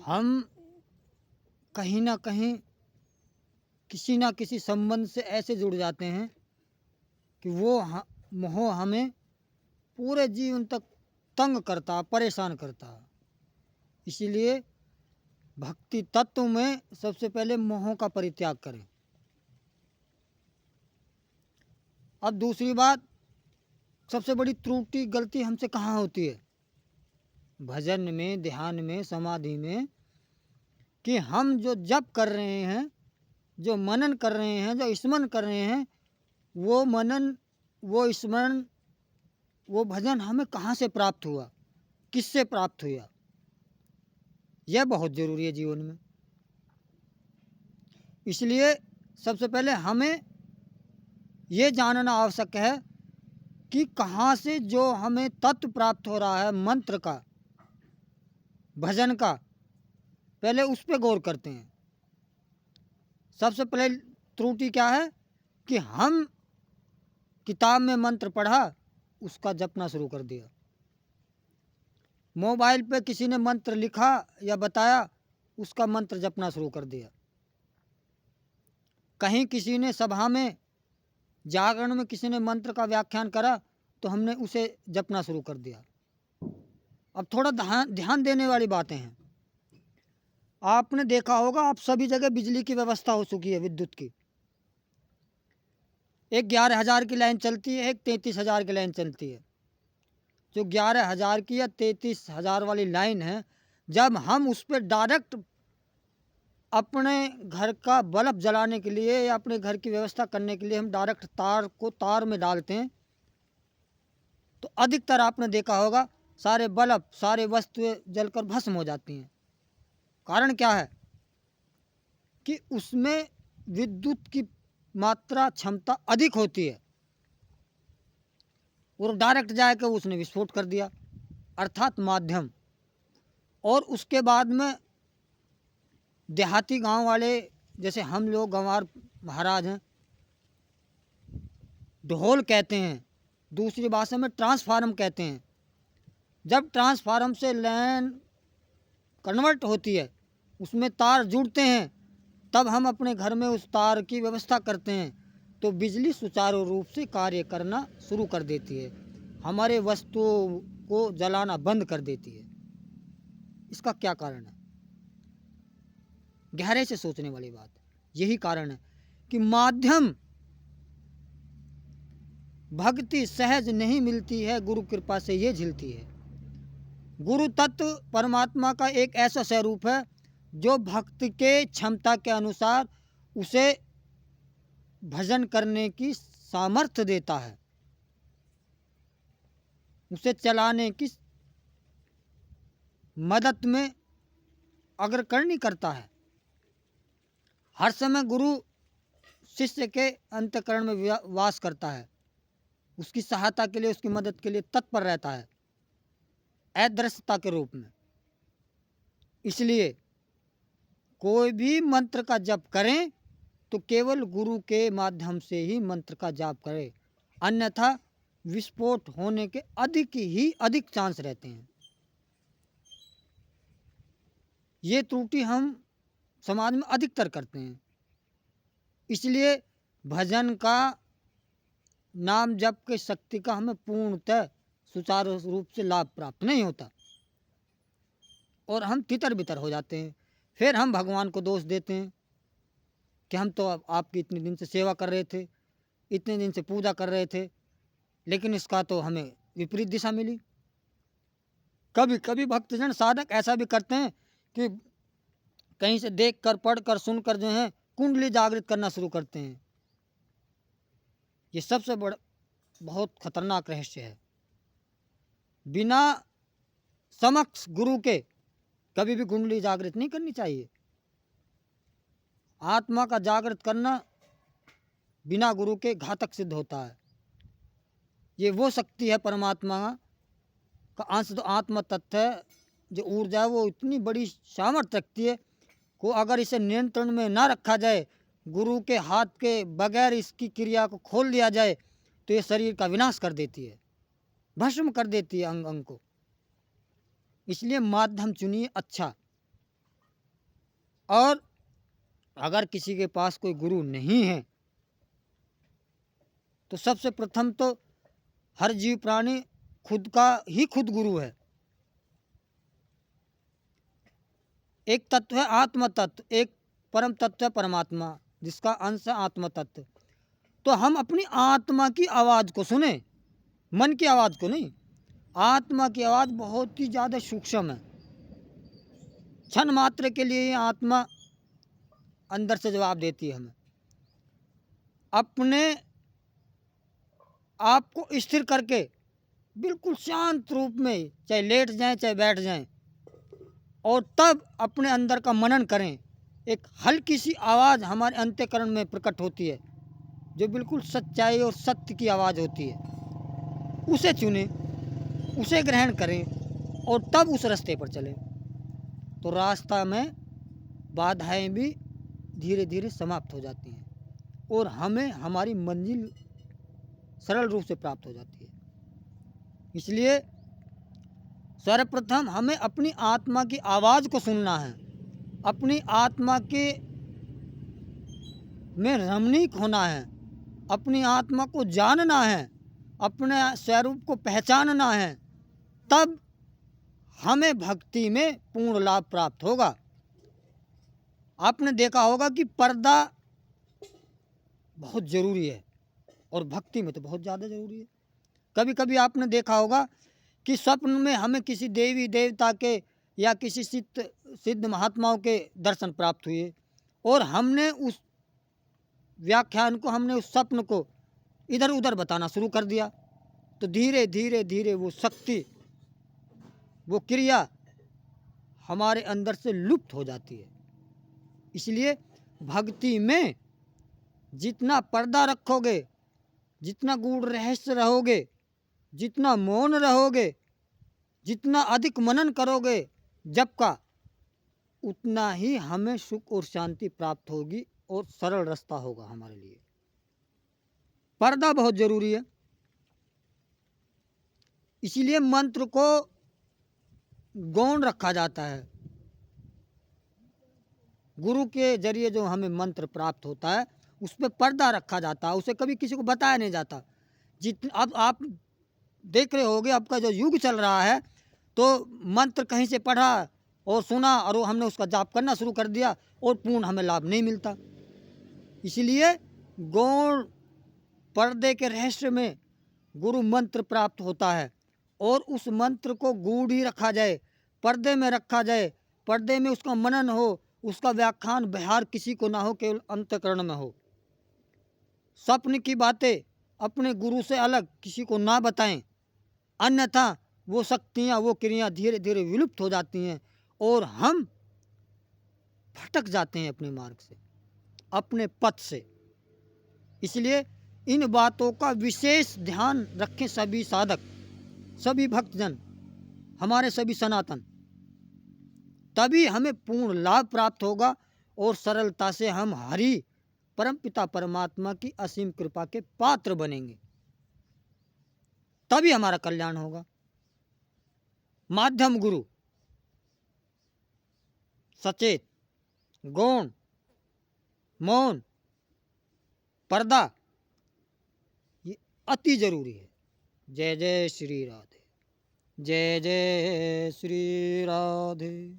हम कहीं ना कहीं किसी ना किसी संबंध से ऐसे जुड़ जाते हैं कि वो मोह हमें पूरे जीवन तक तंग करता, परेशान करता। इसीलिए भक्ति तत्व में सबसे पहले मोह का परित्याग करें। अब दूसरी बात, सबसे बड़ी त्रुटि गलती हमसे कहाँ होती है? भजन में, ध्यान में, समाधि में, कि हम जो जप कर रहे हैं, जो मनन कर रहे हैं, जो स्मरण कर रहे हैं, वो मनन, वो स्मरण, वो भजन हमें कहाँ से प्राप्त हुआ, किससे प्राप्त हुआ, यह बहुत ज़रूरी है जीवन में। इसलिए सबसे पहले हमें ये जानना आवश्यक है कि कहाँ से जो हमें तत्व प्राप्त हो रहा है, मंत्र का, भजन का, पहले उस पर गौर करते हैं। सबसे पहले त्रुटि क्या है कि हम किताब में मंत्र पढ़ा, उसका जपना शुरू कर दिया। मोबाइल पे किसी ने मंत्र लिखा या बताया, उसका मंत्र जपना शुरू कर दिया। कहीं किसी ने सभा में, जागरण में किसी ने मंत्र का व्याख्यान करा, तो हमने उसे जपना शुरू कर दिया। अब थोड़ा ध्यान देने वाली बातें हैं। आपने देखा होगा, आप सभी जगह बिजली की व्यवस्था हो चुकी है, विद्युत की। एक 11,000 की लाइन चलती है, एक 33,000 की लाइन चलती है। जो 11,000 की या 33,000 वाली लाइन है, जब हम उस पर डायरेक्ट अपने घर का बल्ब जलाने के लिए या अपने घर की व्यवस्था करने के लिए हम डायरेक्ट तार को तार में डालते हैं, तो अधिकतर आपने देखा होगा सारे बल्ब, सारे वस्तुएं जलकर भस्म हो जाती हैं। कारण क्या है कि उसमें विद्युत की मात्रा, क्षमता अधिक होती है, और डायरेक्ट जाकर उसने विस्फोट कर दिया, अर्थात माध्यम। और उसके बाद में देहाती गांव वाले, जैसे हम लोग गंवार महाराज हैं, ढोल कहते हैं, दूसरी भाषा में ट्रांसफार्म कहते हैं। जब ट्रांसफार्म से लाइन कन्वर्ट होती है, उसमें तार जुड़ते हैं, तब हम अपने घर में उस तार की व्यवस्था करते हैं, तो बिजली सुचारू रूप से कार्य करना शुरू कर देती है, हमारे वस्तुओं को जलाना बंद कर देती है। इसका क्या कारण है? गहरे से सोचने वाली बात। यही कारण है कि माध्यम भक्ति सहज नहीं मिलती है, गुरु कृपा से ये झिलती है। गुरु तत्व परमात्मा का एक ऐसा स्वरूप है जो भक्त के क्षमता के अनुसार उसे भजन करने की सामर्थ्य देता है, उसे चलाने की मदद में अग्रकरणी करता है। हर समय गुरु शिष्य के अंतःकरण में वास करता है, उसकी सहायता के लिए, उसकी मदद के लिए तत्पर रहता है, अदृश्यता के रूप में। इसलिए कोई भी मंत्र का जप करें तो केवल गुरु के माध्यम से ही मंत्र का जाप करें, अन्यथा विस्फोट होने के अधिक चांस रहते हैं। ये त्रुटि हम समाज में अधिकतर करते हैं। इसलिए भजन का, नाम जप के शक्ति का हमें पूर्णतः सुचारू रूप से लाभ प्राप्त नहीं होता, और हम तितर बितर हो जाते हैं। फिर हम भगवान को दोष देते हैं कि हम तो आपकी इतने दिन से सेवा कर रहे थे, इतने दिन से पूजा कर रहे थे, लेकिन इसका तो हमें विपरीत दिशा मिली। कभी कभी भक्तजन साधक ऐसा भी करते हैं कि कहीं से देख कर, पढ़ कर, सुन कर जो है कुंडली जागृत करना शुरू करते हैं। ये सबसे बड़ा बहुत खतरनाक रहस्य है। बिना समक्ष गुरु के कभी भी कुंडली जागृत नहीं करनी चाहिए। आत्मा का जागृत करना बिना गुरु के घातक सिद्ध होता है। ये वो शक्ति है परमात्मा का अंश, तो आत्मा तत्व है, जो ऊर्जा है, वो इतनी बड़ी सामर्थ्य रखती है को अगर इसे नियंत्रण में ना रखा जाए, गुरु के हाथ के बगैर इसकी क्रिया को खोल दिया जाए, तो ये शरीर का विनाश कर देती है, भस्म कर देती है अंग अंग को। इसलिए माध्यम चुनिए अच्छा, और अगर किसी के पास कोई गुरु नहीं है तो सबसे प्रथम तो हर जीव प्राणी खुद का ही खुद गुरु है। एक तत्व है आत्म तत्व, एक परम तत्व है परमात्मा, जिसका अंश है आत्म तत्व। तो हम अपनी आत्मा की आवाज़ को सुने, मन की आवाज़ को नहीं। आत्मा की आवाज़ बहुत ही ज़्यादा सूक्ष्म है। क्षण मात्र के लिए ये आत्मा अंदर से जवाब देती है हमें। अपने आप को स्थिर करके बिल्कुल शांत रूप में चाहे लेट जाएं चाहे बैठ जाएं, और तब अपने अंदर का मनन करें। एक हल्की सी आवाज़ हमारे अंतःकरण में प्रकट होती है जो बिल्कुल सच्चाई और सत्य की आवाज़ होती है। उसे चुनें, उसे ग्रहण करें और तब उस रास्ते पर चलें। तो रास्ता में बाधाएं भी धीरे धीरे समाप्त हो जाती हैं और हमें हमारी मंजिल सरल रूप से प्राप्त हो जाती है। इसलिए सर्वप्रथम हमें अपनी आत्मा की आवाज़ को सुनना है, अपनी आत्मा के में रमणीक होना है, अपनी आत्मा को जानना है, अपने स्वरूप को पहचानना है। तब हमें भक्ति में पूर्ण लाभ प्राप्त होगा। आपने देखा होगा कि पर्दा बहुत ज़रूरी है और भक्ति में तो बहुत ज़्यादा ज़रूरी है। कभी कभी आपने देखा होगा कि स्वप्न में हमें किसी देवी देवता के या किसी सिद्ध महात्माओं के दर्शन प्राप्त हुए और हमने उस व्याख्यान को, हमने उस स्वप्न को इधर उधर बताना शुरू कर दिया, तो धीरे धीरे धीरे वो शक्ति, वो क्रिया हमारे अंदर से लुप्त हो जाती है। इसलिए भक्ति में जितना पर्दा रखोगे, जितना गूढ़ रहस्य रहोगे, जितना मौन रहोगे, जितना अधिक मनन करोगे जप का, उतना ही हमें सुख और शांति प्राप्त होगी और सरल रास्ता होगा हमारे लिए। पर्दा बहुत जरूरी है। इसीलिए मंत्र को गौण रखा जाता है। गुरु के जरिए जो हमें मंत्र प्राप्त होता है उस पर पर्दा रखा जाता है, उसे कभी किसी को बताया नहीं जाता। अब आप देख रहे होगे, आपका जो युग चल रहा है, तो मंत्र कहीं से पढ़ा और सुना और वो हमने उसका जाप करना शुरू कर दिया और पूर्ण हमें लाभ नहीं मिलता। इसलिए गौण पर्दे के रहस्य में गुरु मंत्र प्राप्त होता है और उस मंत्र को गूढ़ ही रखा जाए, पर्दे में रखा जाए, पर्दे में उसका मनन हो, उसका व्याख्यान बिहार किसी को ना हो, केवल अंतःकरण में हो। स्वप्न की बातें अपने गुरु से अलग किसी को ना बताएं, अन्यथा वो शक्तियाँ, वो क्रियाएं धीरे धीरे विलुप्त हो जाती हैं और हम भटक जाते हैं अपने मार्ग से, अपने पथ से। इसलिए इन बातों का विशेष ध्यान रखें सभी साधक, सभी भक्तजन, हमारे सभी सनातन। तभी हमें पूर्ण लाभ प्राप्त होगा और सरलता से हम हरि परमपिता परमात्मा की असीम कृपा के पात्र बनेंगे। तभी हमारा कल्याण होगा। माध्यम गुरु, सचेत, गौण, मौन, पर्दा, ये अति जरूरी है। जय जय श्री राधे, जय जय श्री राधे।